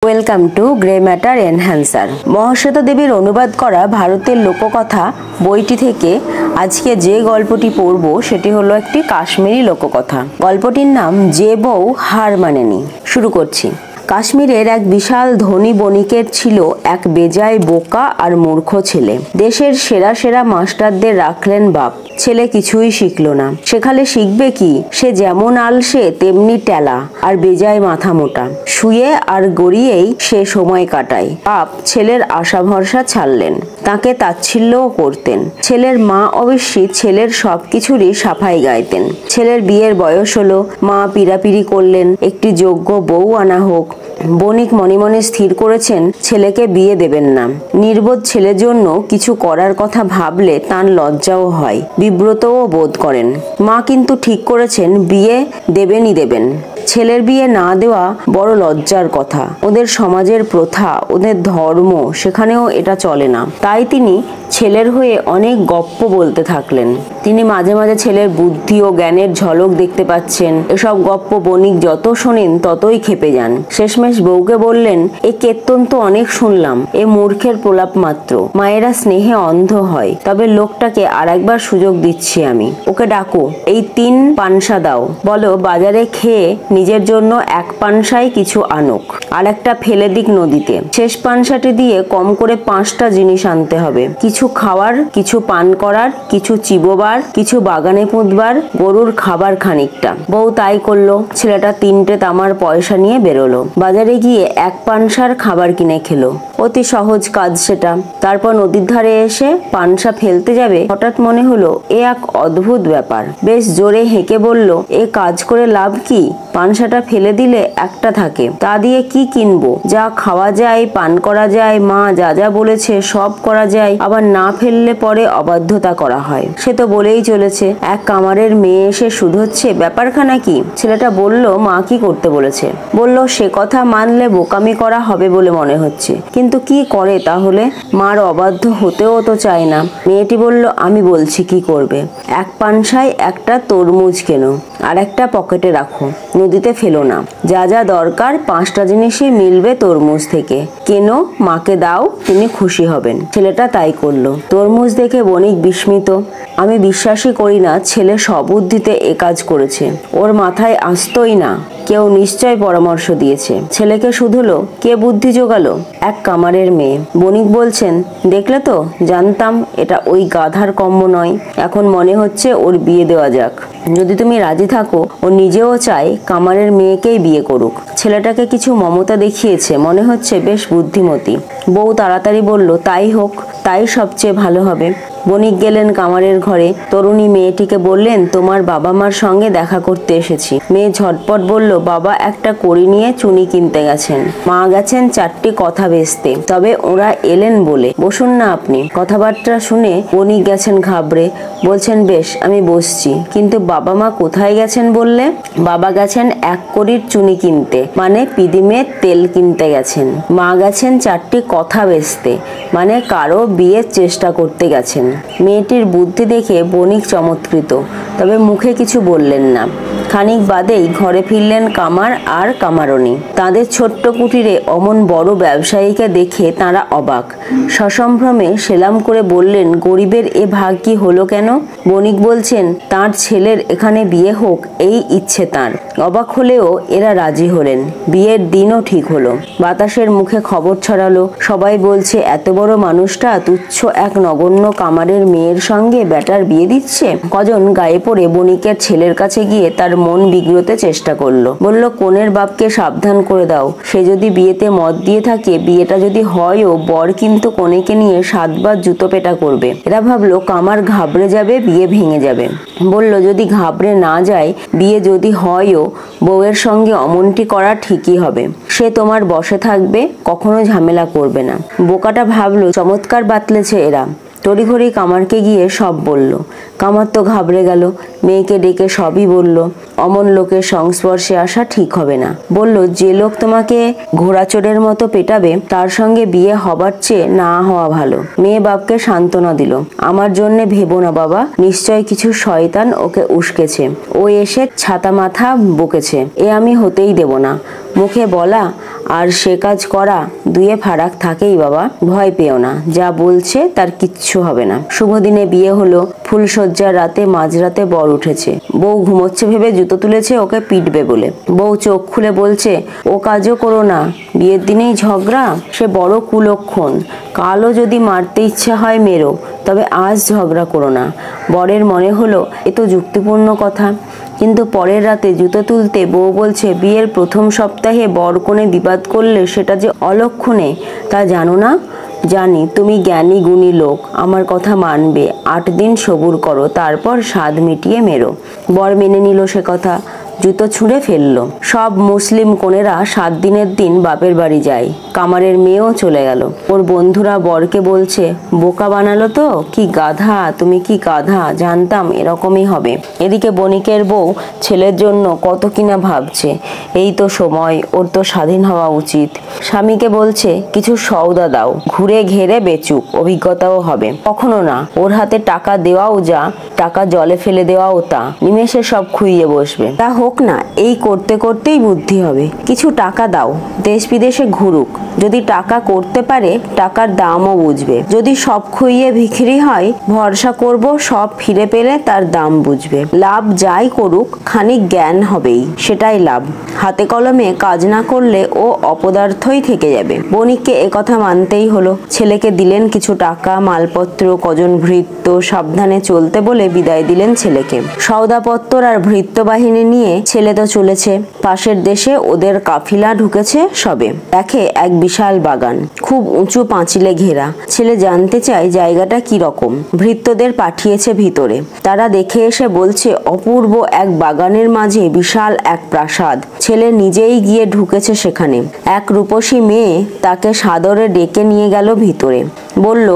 Welcome to grey matter enhancer. Mahasweta দেবীর অনুবাদ করা ভারতের লোককথা বইটি থেকে আজকে যে গল্পটি পড়ব সেটি হলো একটি কাশ্মীরি লোককথা। গল্পটির নাম যে বউ হার মানেনি। শুরু করছি। কাশ্মীরের এক বিশাল ধনী বণিকের ছিল এক বেজায় বোকা আর মূর্খ ছেলে। দেশের সেরা সেরা মাস্টারদের রাখলেন বাপ, ছেলে কিছুই শিখলো না। সেখানে শিখবে কি? সে যেমন আলসে তেমনি টেলা আর বেজায় মাথা মোটা। শুয়ে আর গড়িয়েই সে সময় কাটায়। বাপ ছেলের আশা ভরসা ছাড়লেন, তাকে তাচ্ছিল্যও করতেন। ছেলের মা অবশ্যই ছেলের সবকিছুরই সাফাই গাইতেন। ছেলের বিয়ের বয়স হলো, মা পিড়াপিড়ি করলেন একটি যোগ্য বউ আনা হোক। বণিক মনে মনে স্থির করেছেন ছেলেকে বিয়ে দেবেন না। নির্বোধ ছেলের জন্য কিছু করার কথা ভাবলে তার লজ্জাও হয়, বিব্রতও বোধ করেন। মা কিন্তু ঠিক করেছেন বিয়ে দেবেনই দেবেন। ছেলের বিয়ে না দেওয়া বড় লজ্জার কথা। ওদের সমাজের প্রথা, ওদের ধর্ম, সেখানেও এটা চলে না। তাই তিনি ছেলের হয়ে অনেক গপ্প বলতে থাকলেন। তিনি মাঝে মাঝে ছেলের বুদ্ধি ও জ্ঞানের ঝলক দেখতে পাচ্ছেন। এসব গপ্প বণিক যত শোনেন ততই ক্ষেপে যান। শেষমেশ বউকে বললেন, এ কীর্তন তো অনেক শুনলাম, এ মূর্খের প্রলাপ মাত্র। মায়েরা স্নেহে অন্ধ হয়, তবে লোকটাকে আর একবার সুযোগ দিচ্ছি আমি। ওকে ডাকো, এই 3 পানসা দাও, বলো বাজারে খেয়ে নিজের জন্য 1 পানসায় কিছু আনুক, আর একটা ফেলে দিক নদীতে। শেষ পানসাটি দিয়ে কম করে 5টা জিনিস আনতে হবে, কিছু খাওয়ার, কিছু পান করার, কিছু চিবোবার, কিছু বাগানে পুঁতবার, গরুর খাবার খানিকটা। বউ তাই করলো। ছেলেটা 3টে তামার পয়সা নিয়ে বেরোলো। বাজারে গিয়ে 1 পানসার খাবার কিনে খেলো। অতি সহজ কাজ সেটা। তারপর নদীর ধারে এসে পানসা ফেলতে যাবে, হঠাৎ মনে হলো এ এক অদ্ভুত ব্যাপার। বেশ জোরে হেঁকে বলল, এ কাজ করে লাভ কি? পানসাটা ফেলে দিলে একটা থাকে, তা দিয়ে কি কিনবো? যা খাওয়া যায়, পান করা যায়, মা যা যা বলেছে সব করা যায়, আবার না ফেললে পরে অবাধ্যতা করা হয়। সে তো বলেই চলেছে। এক কামারের মেয়ে এসে শুধোচ্ছে, ব্যাপারখানা কি? ছেলেটা বলল, মা কি করতে বলেছে? বলল, সে কথা মানলে বোকামি করা হবে বলে মনে হচ্ছে, কিন্তু কি করে তাহলে? মার অবাধ্য হতেও তো চায় না। মেয়েটি বলল, আমি বলছি কি করবে। 1 পানসায় একটা তরমুজ কেনো, আর একটা পকেটে রাখো, নদীতে ফেলো না। যা যা দরকার 5টা জিনিসই মিলবে তরমুজ থেকে। কেনো, মাকে দাও, তিনি খুশি হবেন। ছেলেটা তাই করলো। তরমুজ দেখে বণিক বিস্মিত। আমি বিশ্বাসই করি না ছেলে সবুদ্ধিতে এ কাজ করেছে। ওর মাথায় আসতোই না। কেউ নিশ্চয় পরামর্শ দিয়েছে। ছেলেকে শুধুলো, কে বুদ্ধি জোগালো? এক কামারের মেয়ে। বণিক বলছেন, দেখলে তো, জানতাম এটা ওই গাধার কম্ম নয়। এখন মনে হচ্ছে ওর বিয়ে দেওয়া যাক। যদি তুমি রাজি থাকো, ও নিজেও চায় কামারের মেয়েকেই বিয়ে করুক। ছেলেটাকে কিছু মমতা দেখিয়েছে, মনে হচ্ছে বেশ বুদ্ধিমতী। বউ তাড়াতাড়ি বলল, তাই হোক, তাই সবচেয়ে ভালো হবে। বণিক গেলেন কামারের ঘরে। তরুণী মেয়েটিকে বললেন, তোমার বাবা মার সঙ্গে দেখা করতে এসেছি। মেয়ে ঝটপট বলল, বাবা একটা কড়ি নিয়ে চুনি কিনতে গেছেন, মা গেছেন 4টি কথা বেচতে, তবে ওরা এলেন বলে। বসুন না আপনি। কথাবার্তা শুনে বণিক গেছেন ঘাবড়ে। বলছেন, বেশ, আমি বসছি, কিন্তু বাবা মা কোথায় গেছেন বললে? বাবা গেছেন 1 কড়ির চুনি কিনতে, মানে পিদিমের তেল কিনতে গেছেন। মা গেছেন 4টি কথা বেচতে, মানে কারো বিয়ের চেষ্টা করতে গেছেন। মেয়েটির বুদ্ধি দেখে বণিক চমৎকৃত, তবে মুখে কিছু বললেন না। খানিক বাদেই ঘরে ফিরলেন কামার আর কামারণী। তাদের ছোট্ট কুটিরে অমন বড় ব্যবসায়ীকে দেখে তাঁরা অবাক। সসম্ভ্রমে সেলাম করে বললেন, গরিবের এ ভাগ কি হলো কেন? বণিক বলছেন, তার ছেলের এখানে বিয়ে হোক এই ইচ্ছে তাঁর। অবাক হলেও এরা রাজি হলেন। বিয়ের দিনও ঠিক হলো। বাতাসের মুখে খবর ছড়ালো। সবাই বলছে, এত বড় মানুষটা তুচ্ছ এক নগণ্য কামারের মেয়ের সঙ্গে বেটার বিয়ে দিচ্ছে। কজন গায়ে পড়ে বণিকের ছেলের কাছে গিয়ে তার মন বিগ্রতে চেষ্টা করলো। বলল, কনের বাপকে সাবধান করে দাও, সে যদি বিয়েতে মত দিয়ে থাকে, বিয়েটা যদি হয়ও, বর কিন্তু কনেকে নিয়ে 7 বার জুতো পেটা করবে। এরা ভাবলো কামার ঘাবড়ে যাবে, বিয়ে ভেঙে যাবে। বলল, যদি ঘাবড়ে না যায়, বিয়ে যদি হয়ও, বউয়ের সঙ্গে অমনটি করা ঠিকই হবে। সে তোমার বসে থাকবে, কখনো ঝামেলা করবে না। বোকাটা ভাবলো চমৎকার বাতলেছে এরা। তড়িঘড়ি কামারকে গিয়ে সব বলল। কামার তো ঘাবড়ে গেল। মেয়েকে ডেকে সবই বলল। অমন লোকের সংস্পর্শে আসা ঠিক হবে না। বলল, যে লোক তোমাকে ঘোড়াচোরের মতো পেটাবে, তার সঙ্গে বিয়ে হবার চেয়ে না হওয়া ভালো। মেয়ে বাপকে সান্ত্বনা দিল, আমার জন্যে ভেবো না বাবা, নিশ্চয় কিছু শয়তান ওকে উস্কেছে। ও এসে ছাতা মাথা বকেছে, এ আমি হতেই দেব না। মুখে বলা আর সে কাজ করা দুয়ে ফারাক থাকেই বাবা, ভয় পেও না, যা বলছে তার কিচ্ছু হবে না। শুভ দিনে বিয়ে হলো, ফুলসজ্জার রাতে মাঝরাতে বর উঠেছে। বউ ঘুমোচ্ছে ভেবে জুতো তুলেছে ওকে পিটবে বলে। বউ চোখ খুলে বলছে ও কাজও করো না, বিয়ের দিনেই ঝগড়া, সে বড় কুলক্ষণ, কালও যদি মারতে ইচ্ছা হয় মেরো, তবে আজ ঝগড়া করো না। বরের মনে হলো এ তো যুক্তিপূর্ণ কথা, কিন্তু পরের রাতে জুতো তুলতে বউ বলছে বিয়ের প্রথম সপ্তাহে বর কনে বিবাদ করলে সেটা যে অলক্ষণে তা জানো না? জানি, তুমি জ্ঞানী গুণী লোক, আমার কথা মানবে, 8 দিন সবুর করো, তারপর স্বাদ মিটিয়ে মেরো। বর মেনে নিল সে কথা, জুতো ছুঁড়ে ফেললো। সব মুসলিম কনেরা 7 দিনের দিন বাপের বাড়ি যায়। কামারের মেয়েও চলে গেল। ওর বন্ধুরা বরকে বলছে বোকা বানালো তো, কি গাধা তুমি, কি গাধা, জানতাম এরকমই হবে। এদিকে বণিকের বউ ছেলের জন্য কত কিনা ভাবছে, এই তো সময়, ওর তো স্বাধীন হওয়া উচিত। স্বামীকে বলছে কিছু সওদা দাও, ঘুরে ঘেরে বেচুক, অভিজ্ঞতাও হবে। কখনো না, ওর হাতে টাকা দেওয়াও যা, টাকা জলে ফেলে দেওয়াও তা, নিমেষে সব খুইয়ে বসবে। তা হোক না, এই করতে করতেই বুদ্ধি হবে। কিছু টাকা দাও, দেশ বিদেশে ঘুরুক, যদি টাকা করতে পারে টাকার দামও বুঝবে। যদি সব খুইয়ে ভিখিরি হয়, ভরসা করব সব ফিরে পেলে তার দাম বুঝবে। লাভ যাই করুক, খানিক জ্ঞান হবেই, সেটাই লাভ। হাতে কলমে কাজ না করলে ও অপদার্থই থেকে যাবে। বণিককে একথা মানতেই হলো। ছেলেকে দিলেন কিছু টাকা, মালপত্র, কজন ভৃত্য, সাবধানে চলতে বলে বিদায় দিলেন ছেলেকে। সওদাপত্র আর ভৃত্য বাহিনী নিয়ে ছেলে তো চলেছে। পাশের দেশে ওদের কাফিলা ঢুকেছে সবে। দেখে এক বিশাল বাগান, খুব উঁচু পাঁচিলে ঘেরা। ছেলে জানতে চায় জায়গাটা কি রকম। ভৃত্যদের পাঠিয়েছে ভিতরে। তারা দেখে এসে বলছে অপূর্ব এক বাগানের মাঝে বিশাল এক প্রাসাদ। ছেলে নিজেই গিয়ে ঢুকেছে সেখানে। এক রূপসী মেয়ে তাকে সাদরে ডেকে নিয়ে গেল ভিতরে। বলল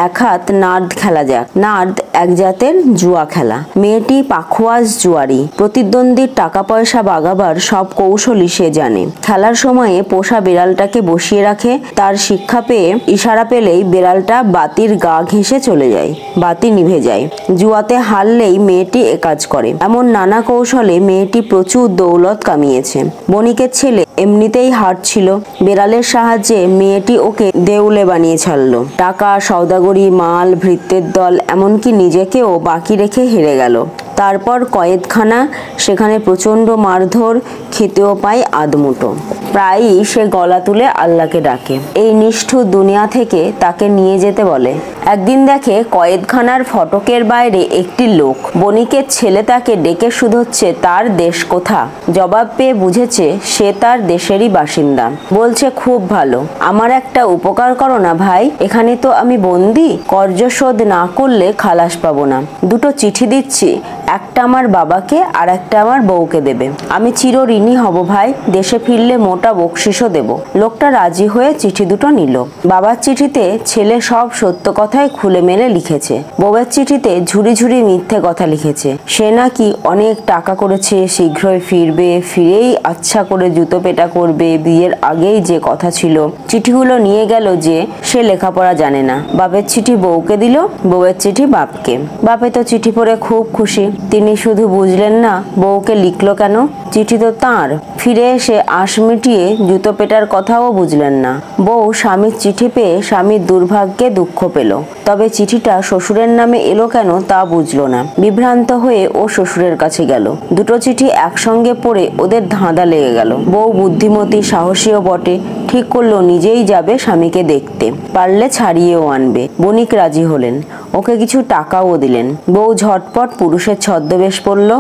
এক হাত নার্দ খেলা যাক। নার্দ এক জাতের জুয়া খেলা। মেয়েটি পাখোয়াজ জুয়ারি, প্রতিদ্বন্দ্বীর টাকা পয়সা বাগাবার সব কৌশলই সে জানে। খেলার সময়ে পোষা বিড়ালটাকে বসিয়ে রাখে। তার শিক্ষা পেয়ে ইশারা পেলেই বিড়ালটা বাতির গা ঘেঁষে চলে যায়, বাতি নিভে যায়। জুয়াতে হারলেই মেয়েটি একাজ করে। এমন নানা কৌশলে মেয়েটি প্রচুর দৌলত কামিয়েছে। বণিকের ছেলে এমনিতেই হারছিল। বিড়ালের সাহায্যে মেয়েটি ওকে দেউলে বানিয়ে ছাড়লো। টাকা, সওদাগরি, মাল, ভৃত্যের দল, এমনকি নিজেকেও বাকি রেখে হেরে গেল। তারপর কয়েদখানা, সেখানে প্রচণ্ড মারধর, খেতেও পায় আধমুঠো। প্রায়ই সে গলা তুলে আল্লাহকে ডাকে। এই নিষ্ঠুর দুনিয়া থেকে তাকে নিয়ে যেতে বলে। একদিন দেখে কয়েদখানার ফটকের বাইরে একটি লোক। বণিকের ছেলে তাকে ডেকে শুধোচ্ছে তার দেশ কোথা। জবাব পেয়ে বুঝেছে সে তার দেশেরই বাসিন্দা। বলছে খুব ভালো, আমার একটা উপকার করো না ভাই, এখানে তো আমি বন্দি, কর্য শোধ না করলে খালাস পাবো না। 2টো চিঠি দিচ্ছি, একটা আমার বাবাকে আর একটা আমার বউকে দেবে। আমি চির ঋণী হব ভাই, দেশে ফিরলে মোটা বকশিসও দেব। লোকটা রাজি হয়ে চিঠি 2টো নিল। বাবার চিঠিতে ছেলে সব সত্য কথাই খুলে মেলে লিখেছে। বউয়ের চিঠিতে ঝুড়ি ঝুড়ি মিথ্যে কথা লিখেছে। সে নাকি অনেক টাকা করেছে, শীঘ্রই ফিরবে, ফিরেই আচ্ছা করে জুতো পেটা করবে, বিয়ের আগেই যে কথা ছিল। চিঠিগুলো নিয়ে গেল যে সে লেখাপড়া জানে না। বাপের চিঠি বউকে দিল, বউয়ের চিঠি বাপকে। বাপে তো চিঠি পড়ে খুব খুশি। তিনি শুধু বুঝলেন না বউকে লিখলো কেন, চিঠি তো তাঁর। ফিরে এসে আশ মিটিয়ে জুতো পেটার কথাও বুঝলেন না। বউ স্বামীর চিঠি পেয়ে স্বামীর দুর্ভাগ্যে দুঃখ পেল, তবে চিঠিটা শ্বশুরের নামে এলো কেন তা বুঝলো না। বিভ্রান্ত হয়ে ও শ্বশুরের কাছে গেল। 2টো চিঠি একসঙ্গে পড়ে ওদের ধাঁধা লেগে গেল। বউ বুদ্ধিমতী, সাহসীও বটে, ঠিক করলো নিজেই যাবে স্বামীকে দেখতে, পারলে ছাড়িয়েও আনবে। বণিক রাজি হলেন, ওকে কিছু টাকাও দিলেন। বউ ঝটপট পুরুষের ছদ্মবেশ পরল,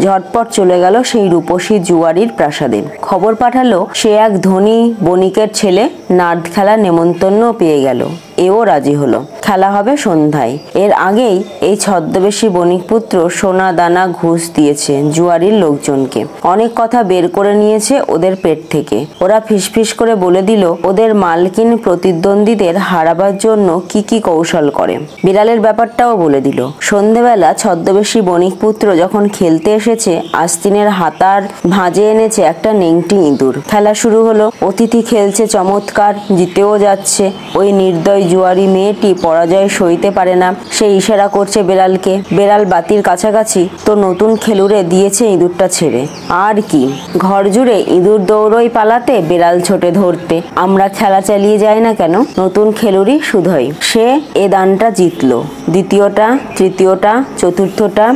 ঝটপট চলে গেল সেই রূপসী জুয়ারির প্রাসাদে। খবর পাঠালো সে এক ধনী বণিকের ছেলে নার্দ খেলার নেমন্তন্ন পেয়ে গেল। এও রাজি হলো। খেলা হবে সন্ধ্যায়। এর আগেই এই ছদ্মবেশী বণিক পুত্র সোনা দানা ঘুষ দিয়েছে জুয়ারির লোকজনকে। অনেক কথা বের করে নিয়েছে ওদের পেট থেকে। ওরা ফিসফিস করে বলে দিল ওদের মালকিন প্রতিদ্বন্দ্বীদের হারাবার জন্য কি কি কৌশল করে। বিড়ালের ব্যাপারটাও বলে দিল। সন্ধেবেলা ছদ্মবেশী বণিক পুত্র যখন খেলতে এসেছে, আস্তিনের হাতার ভাঁজে এনেছে একটা নেংটি ইঁদুর। খেলা শুরু হলো। অতিথি খেলছে চমৎকার, জিতেও যাচ্ছে। ওই নির্দয় জুয়ারি মেয়েটি পরাজয় সইতে পারে না। সে ইশারা করছে বেড়ালকে। বেড়াল বাতির কাছাকাছি তো নতুন খেলুড়ে দিয়েছে ইঁদুরটা ছেড়ে। আর কি, ঘর জুড়ে ইঁদুর দৌড়ই পালাতে, বেড়াল ছোটে ধরতে। আমরা খেলা চালিয়ে যাই না কেন? নতুন খেলুড়ি শুধোই। সে এ দানটা জিতলো, দ্বিতীয়টা, তৃতীয়টা, চতুর্থটা।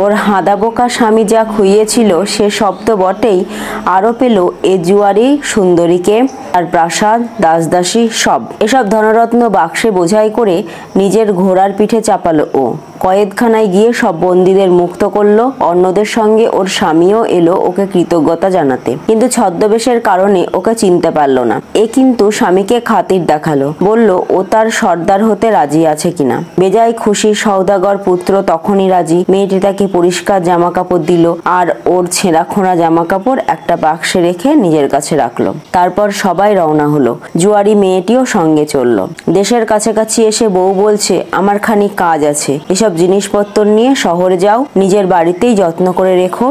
ওর হাঁদা বোকা স্বামী যা খুইয়েছিল সে সব তো বটেই, আরও পেল এ জুয়ারি সুন্দরীকে, আর প্রাসাদ, দাসদাসী সব। এসব ধনরত্ন বাক্সে বোঝাই করে নিজের ঘোড়ার পিঠে চাপালো ও। কয়েদখানায় গিয়ে সব বন্দীদের মুক্ত করলো। অন্যদের সঙ্গে ওর স্বামীও এলো ওকে কৃতজ্ঞতা জানাতে, কিন্তু ছদ্মবেশের কারণে ওকে চিনতে পারলো না। এ কিন্তু স্বামীকে খাতির দেখালো, বলল ও তার সর্দার হতে রাজি আছে কিনা। বেজায় খুশি সওদাগর পুত্র তখনই রাজি। মেয়েটি তাকে পরিষ্কার জামা কাপড় দিল, আর ওর ছেঁড়া খোঁড়া জামা কাপড় একটা বাক্সে রেখে নিজের কাছে রাখলো। তারপর সবাই রওনা হলো। জুয়ারি মেয়েটিও সঙ্গে চলল। দেশের কাছাকাছি এসে বউ বলছে, আমার খানিক কাজ আছে, এসব জিনিসপত্র নিয়ে শহরে যাও, নিজের বাড়িতেই যত্ন করে রেখো।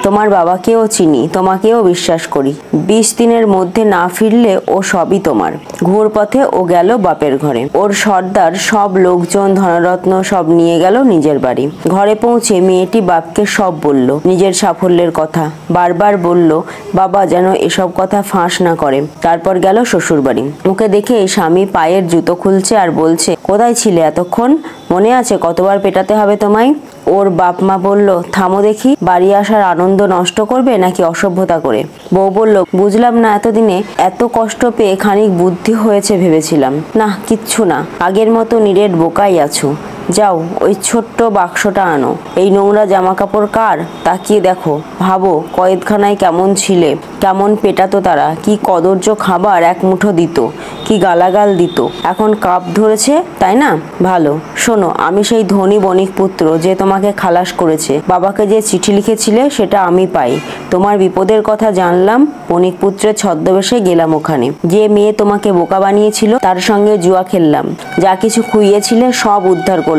তোমার বাবাকেও চিনি, তোমাকেও বিশ্বাস করি। 20 দিনের মধ্যে না ফিরলে ও সবই তোমার। ঘুরপথে ও গেল বাপের ঘরে। ওর সর্দার সব লোকজন, ধনরত্ন সব নিয়ে গেল নিজের বাড়ি। ঘরে পৌঁছে মেয়েটি বাপকে সব বলল, নিজের সাফল্যের কথা। বারবার বলল বাবা যেন এসব কথা ফাঁস না করে। তারপর গেল শ্বশুর বাড়ি। মুখে দেখে স্বামী পায়ের জুতো খুলছে আর বলছে, কোথায় ছিলে এতক্ষণ? মনে আছে কতবার পেটাতে হবে তোমায়? ওর বাপ মা বলল, থামো দেখি, বাড়ি আসার আনন্দ নষ্ট করবে নাকি অসভ্যতা করে? বউ বলল, বুঝলাম না, এতদিনে এত কষ্ট পেয়ে খানিক বুদ্ধি হয়েছে ভেবেছিলাম। না, কিচ্ছু না, আগের মতো নিরেট বোকাই আছো। যাও, ওই ছোট্ট বাক্সটা আনো। এই নোংরা জামা কাপড় কার? তাকিয়ে দেখো, ভাবো কয়েদখানায় কেমন ছিলে, কেমন পেটাতো তারা, কি কদর্য খাবার এক মুঠো দিত, কি গালাগাল দিত। এখন কাপ ধরেছে, তাই না? ভালো, শোনো, আমি সেই ধনী বণিক পুত্র যে তোমাকে খালাস করেছে। বাবাকে যে চিঠি লিখেছিলে সেটা আমি পাই। তোমার বিপদের কথা জানলাম, বণিক পুত্রের ছদ্মবেশে গেলাম ওখানে। যে মেয়ে তোমাকে বোকা বানিয়েছিল তার সঙ্গে জুয়া খেললাম। যা কিছু খুইয়েছিলে সব উদ্ধার করলাম।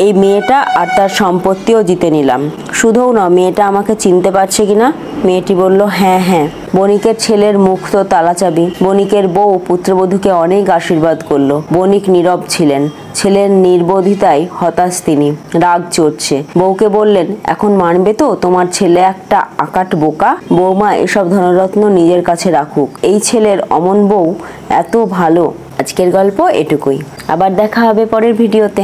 এই মেয়েটা আর তার সম্পত্তিও জিতে নিলাম। শুধুও না, মেয়েটা আমাকে চিনতে পারছে কিনা? মেয়েটি বলল, হ্যাঁ হ্যাঁ। বণিকের ছেলের মুখ তো তালাচাবি। বণিকের বউ পুত্রবধূকে অনেক আশীর্বাদ করলো। বণিক নীরব ছিলেন। ছেলের নির্বোধিতায় হতাশ তিনি, রাগ চড়ছে। বউকে বললেন, এখন মানবে তো তোমার ছেলে একটা আকাট বোকা? বৌমা এসব ধনরত্ন নিজের কাছে রাখুক। এই ছেলের অমন বউ এত ভালো। আজকের গল্প এটুকুই। আবার দেখা হবে পরের ভিডিওতে।